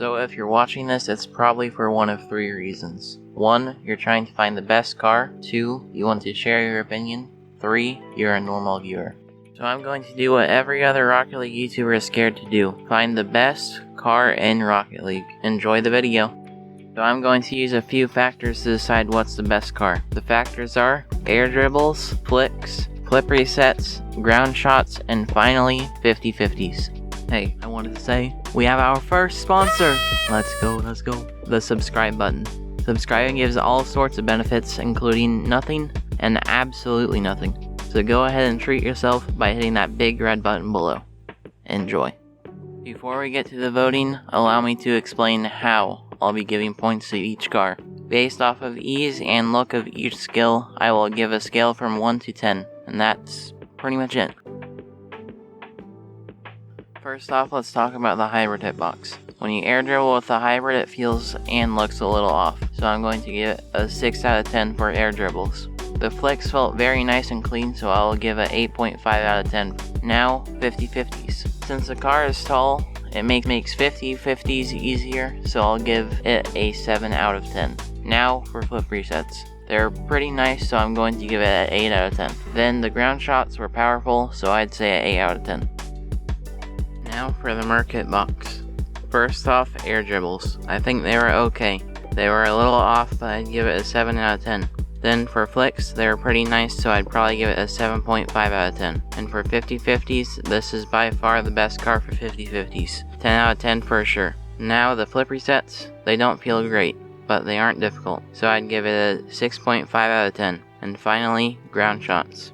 So if you're watching this, it's probably for one of 3 reasons. 1, you're trying to find the best car. 2, you want to share your opinion. 3, you're a normal viewer. So I'm going to do what every other Rocket League YouTuber is scared to do. Find the best car in Rocket League. Enjoy the video. So I'm going to use a few factors to decide what's the best car. The factors are air dribbles, flicks, clip resets, ground shots, and finally 50/50s. Hey, I wanted to say, we have our first sponsor! Let's go. The subscribe button. Subscribing gives all sorts of benefits, including nothing and absolutely nothing. So go ahead and treat yourself by hitting that big red button below. Enjoy. Before we get to the voting, allow me to explain how I'll be giving points to each car. Based off of ease and look of each skill, I will give a scale from 1 to 10, and that's pretty much it. First off, let's talk about the hybrid hitbox. When you air dribble with the hybrid, it feels and looks a little off, so I'm going to give it a 6 out of 10 for air dribbles. The flicks felt very nice and clean, so I'll give it 8.5 out of 10. Now, 50/50s. Since the car is tall, it makes 50/50s easier, so I'll give it a 7 out of 10. Now for flip resets. They're pretty nice, so I'm going to give it an 8 out of 10. Then the ground shots were powerful, so I'd say an 8 out of 10. Now for the Merc hitbox. First off, air dribbles. I think they were okay. They were a little off, but I'd give it a 7 out of 10. Then for flicks, they were pretty nice, so I'd probably give it a 7.5 out of 10. And for 50/50s, this is by far the best car for 50/50s. 10 out of 10 for sure. Now the flip resets, they don't feel great, but they aren't difficult, so I'd give it a 6.5 out of 10. And finally, ground shots.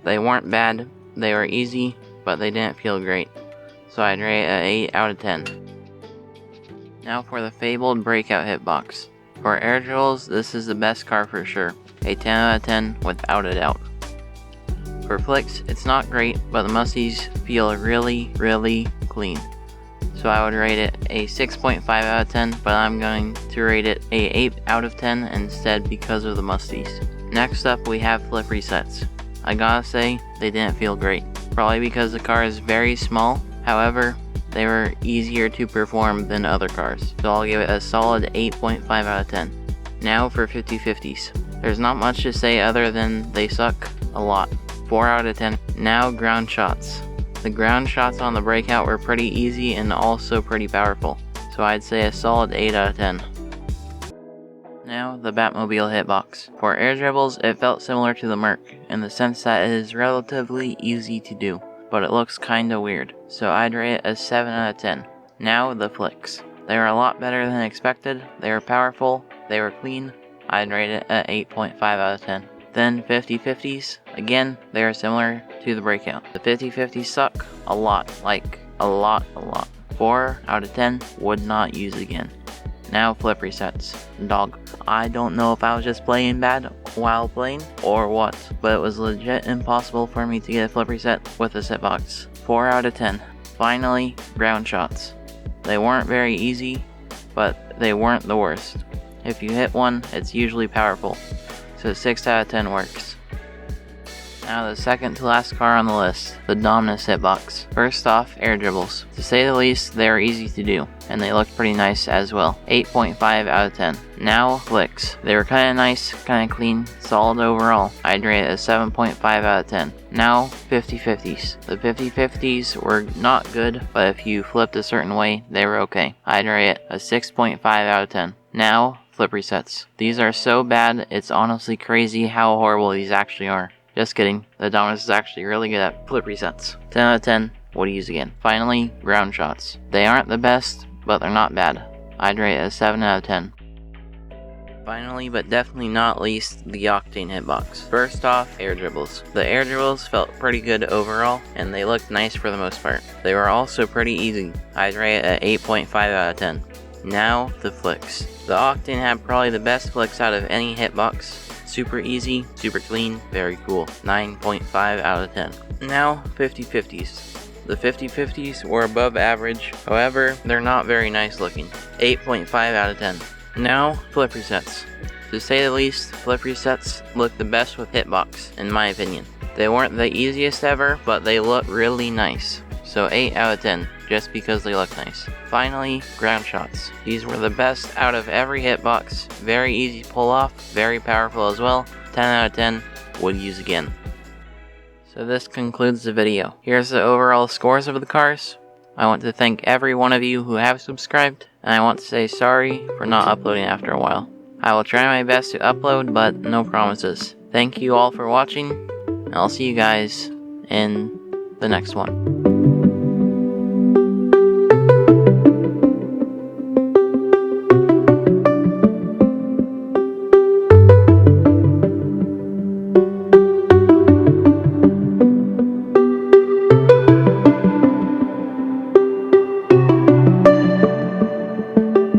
They weren't bad, they were easy, but they didn't feel great, so I'd rate it an 8 out of 10. Now for the fabled Breakout hitbox. For air dribbles, this is the best car for sure. A 10 out of 10 without a doubt. For flicks, it's not great, but the musties feel really clean. So I would rate it a 6.5 out of 10, but I'm going to rate it a 8 out of 10 instead because of the musties. Next up, we have flip resets. I gotta say, they didn't feel great. Probably because the car is very small. However, they were easier to perform than other cars, so I'll give it a solid 8.5 out of 10. Now for 50/50s. There's not much to say other than they suck a lot. 4 out of 10. Now ground shots. The ground shots on the Breakout were pretty easy and also pretty powerful, so I'd say a solid 8 out of 10. Now the Batmobile hitbox. For air dribbles, it felt similar to the Merc, in the sense that it is relatively easy to do, but it looks kinda weird, so I'd rate it a 7 out of 10. Now the flicks. They were a lot better than expected, they were powerful, they were clean, I'd rate it at 8.5 out of 10. Then 50/50s, again, they are similar to the Breakout. The 50/50s suck a lot, like a lot. 4 out of 10, would not use again. Now flip resets. Dog. I don't know if I was just playing bad while playing or what, but it was legit impossible for me to get a flip reset with this hitbox. 4 out of 10. Finally, ground shots. They weren't very easy, but they weren't the worst. If you hit one, it's usually powerful, so 6 out of 10 works. Now the second to last car on the list, the Dominus hitbox. First off, air dribbles. To say the least, they were easy to do, and they looked pretty nice as well. 8.5 out of 10. Now, flicks. They were kinda nice, kinda clean, solid overall. I'd rate it a 7.5 out of 10. Now, 50/50s. The 50/50s were not good, but if you flipped a certain way, they were okay. I'd rate it a 6.5 out of 10. Now, flip resets. These are so bad, it's honestly crazy how horrible these actually are. Just kidding, the Dominus is actually really good at flip resets. 10 out of 10, would use again. Finally, ground shots. They aren't the best, but they're not bad. I'd rate it a 7 out of 10. Finally, but definitely not least, the Octane hitbox. First off, air dribbles. The air dribbles felt pretty good overall, and they looked nice for the most part. They were also pretty easy. I'd rate it at 8.5 out of 10. Now, the flicks. The Octane had probably the best flicks out of any hitbox. Super easy, super clean, very cool. 9.5 out of 10. Now, 50/50s. The 50/50s were above average, however, they're not very nice looking. 8.5 out of 10. Now, flip resets. To say the least, flip resets look the best with hitbox, in my opinion. They weren't the easiest ever, but they look really nice. so 8 out of 10, just because they look nice. Finally, ground shots. These were the best out of every hitbox, very easy to pull off, very powerful as well, 10 out of 10, would use again. So this concludes the video. Here's the overall scores of the cars. I want to thank every one of you who have subscribed, and I want to say sorry for not uploading after a while. I will try my best to upload, but no promises. Thank you all for watching, and I'll see you guys in the next one.